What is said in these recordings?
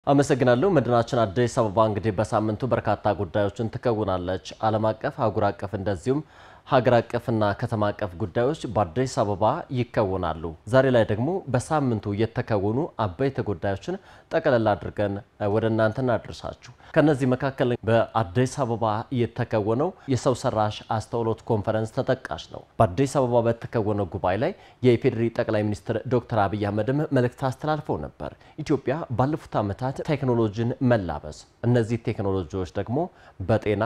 አመሰግናለሁ። መድናችን አዲስ አበባ እንግዲህ በሳምንቱ በርካታ ጉዳዮችን ትከውናለች። ዓለም አቀፍ፣ አህጉር አቀፍ እንደዚሁም ሀገር አቀፍና ከተማ አቀፍ ጉዳዮች በአዲስ አበባ ይከውናሉ። ዛሬ ላይ ደግሞ በሳምንቱ የተከወኑ አበይት ጉዳዮችን ጠቅለል አድርገን ወደ እናንተ እናደርሳችሁ። ከነዚህ መካከል በአዲስ አበባ የተከወነው የሰው ሰራሽ አስተውሎት ኮንፈረንስ ተጠቃሽ ነው። በአዲስ አበባ በተከወነው ጉባኤ ላይ የኢፌዴሪ ጠቅላይ ሚኒስትር ዶክተር አብይ አህመድም መልእክት አስተላልፈው ነበር። ኢትዮጵያ ባለፉት ዓመታት ቴክኖሎጂን መላበስ፣ እነዚህ ቴክኖሎጂዎች ደግሞ በጤና፣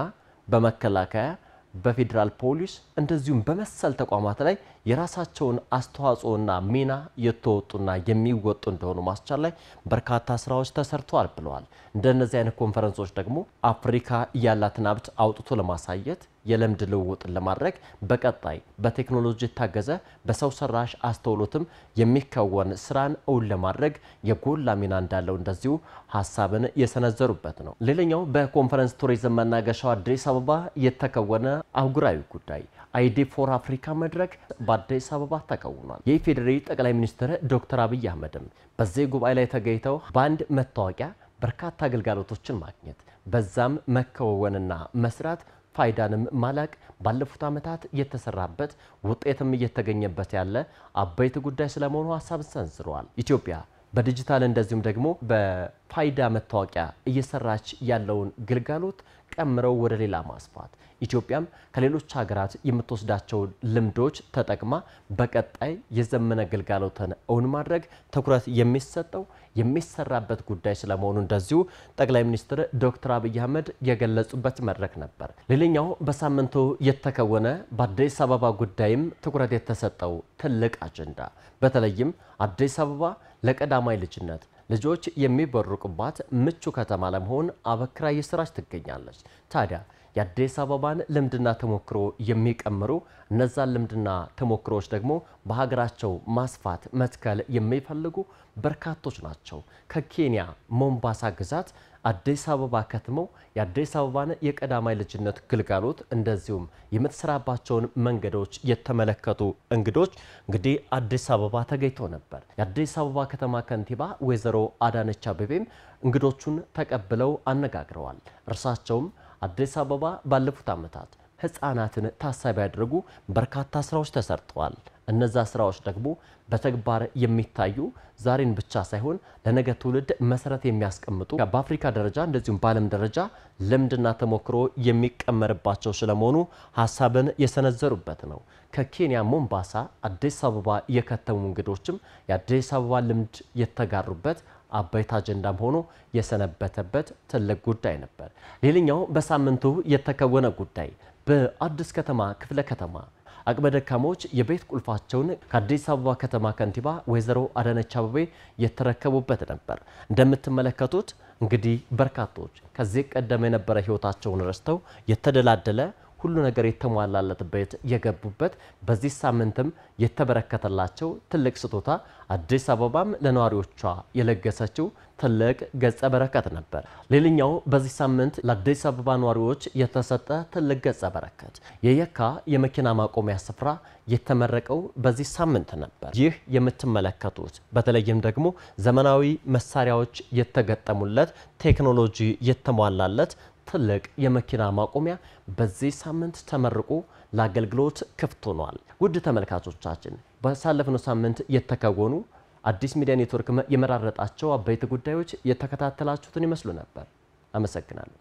በመከላከያ፣ በፌደራል ፖሊስ እንደዚሁም በመሰል ተቋማት ላይ የራሳቸውን አስተዋጽኦና ሚና የተወጡና የሚወጡ እንደሆኑ ማስቻል ላይ በርካታ ስራዎች ተሰርተዋል ብለዋል። እንደነዚህ አይነት ኮንፈረንሶች ደግሞ አፍሪካ ያላትን ሀብት አውጥቶ ለማሳየት የልምድ ልውውጥን ለማድረግ በቀጣይ በቴክኖሎጂ የታገዘ በሰው ሰራሽ አስተውሎትም የሚከወን ስራን እውን ለማድረግ የጎላ ሚና እንዳለው እንደዚሁ ሐሳብን የሰነዘሩበት ነው። ሌላኛው በኮንፈረንስ ቱሪዝም መናገሻው አዲስ አበባ የተከወነ አህጉራዊ ጉዳይ አይዲ ፎር አፍሪካ መድረክ በአዲስ አበባ ተከውኗል። የኢፌዴሪ ጠቅላይ ሚኒስትር ዶክተር አብይ አህመድም በዚህ ጉባኤ ላይ ተገኝተው በአንድ መታወቂያ በርካታ አገልግሎቶችን ማግኘት በዛም መከወንና መስራት ፋይዳንም ማላቅ ባለፉት ዓመታት የተሰራበት ውጤትም እየተገኘበት ያለ አበይት ጉዳይ ስለመሆኑ ሐሳብ ሰንዝረዋል። ኢትዮጵያ በዲጂታል እንደዚሁም ደግሞ በፋይዳ መታወቂያ እየሰራች ያለውን ግልጋሎት ቀምረው ወደ ሌላ ማስፋት ኢትዮጵያም ከሌሎች ሀገራት የምትወስዳቸው ልምዶች ተጠቅማ በቀጣይ የዘመነ ግልጋሎትን እውን ማድረግ ትኩረት የሚሰጠው የሚሰራበት ጉዳይ ስለመሆኑ እንደዚሁ ጠቅላይ ሚኒስትር ዶክተር አብይ አህመድ የገለጹበት መድረክ ነበር። ሌላኛው በሳምንቱ የተከወነ በአዲስ አበባ ጉዳይም ትኩረት የተሰጠው ትልቅ አጀንዳ በተለይም አዲስ አበባ ለቀዳማይ ልጅነት ልጆች የሚበሩቁባት ምቹ ከተማ ለመሆን አበክራ እየሰራች ትገኛለች። ታዲያ የአዲስ አበባን ልምድና ተሞክሮ የሚቀምሩ እነዛን ልምድና ተሞክሮች ደግሞ በሀገራቸው ማስፋት መትከል የሚፈልጉ በርካቶች ናቸው። ከኬንያ ሞምባሳ ግዛት አዲስ አበባ ከተማው የአዲስ አበባን የቀዳማይ ልጅነት ግልጋሎት እንደዚሁም የምትሰራባቸውን መንገዶች የተመለከቱ እንግዶች እንግዲህ አዲስ አበባ ተገኝተው ነበር። የአዲስ አበባ ከተማ ከንቲባ ወይዘሮ አዳነች አቤቤም እንግዶቹን ተቀብለው አነጋግረዋል። እርሳቸውም አዲስ አበባ ባለፉት ዓመታት ህፃናትን ታሳቢ ያደረጉ በርካታ ስራዎች ተሰርተዋል። እነዛ ስራዎች ደግሞ በተግባር የሚታዩ ዛሬን ብቻ ሳይሆን ለነገ ትውልድ መሰረት የሚያስቀምጡ በአፍሪካ ደረጃ እንደዚሁም በዓለም ደረጃ ልምድና ተሞክሮ የሚቀመርባቸው ስለመሆኑ ሐሳብን የሰነዘሩበት ነው። ከኬንያ ሞምባሳ አዲስ አበባ የከተሙ እንግዶችም የአዲስ አበባ ልምድ የተጋሩበት አበይት አጀንዳም ሆኖ የሰነበተበት ትልቅ ጉዳይ ነበር። ሌላኛው በሳምንቱ የተከወነ ጉዳይ በአዲስ ከተማ ክፍለ ከተማ አቅመ ደካሞች የቤት ቁልፋቸውን ከአዲስ አበባ ከተማ ከንቲባ ወይዘሮ አዳነች አቤቤ የተረከቡበት ነበር። እንደምትመለከቱት እንግዲህ በርካቶች ከዚህ ቀደም የነበረ ህይወታቸውን ረስተው የተደላደለ ሁሉ ነገር የተሟላለት ቤት የገቡበት በዚህ ሳምንትም የተበረከተላቸው ትልቅ ስጦታ አዲስ አበባም ለነዋሪዎቿ የለገሰችው ትልቅ ገጸ በረከት ነበር። ሌላኛው በዚህ ሳምንት ለአዲስ አበባ ነዋሪዎች የተሰጠ ትልቅ ገጸ በረከት የየካ የመኪና ማቆሚያ ስፍራ የተመረቀው በዚህ ሳምንት ነበር። ይህ የምትመለከቱት በተለይም ደግሞ ዘመናዊ መሳሪያዎች የተገጠሙለት ቴክኖሎጂ የተሟላለት ትልቅ የመኪና ማቆሚያ በዚህ ሳምንት ተመርቆ ለአገልግሎት ክፍት ሆኗል። ውድ ተመልካቾቻችን በሳለፍነው ሳምንት የተከወኑ አዲስ ሚዲያ ኔትወርክ የመራረጣቸው አበይት ጉዳዮች የተከታተላችሁትን ይመስሉ ነበር። አመሰግናለሁ።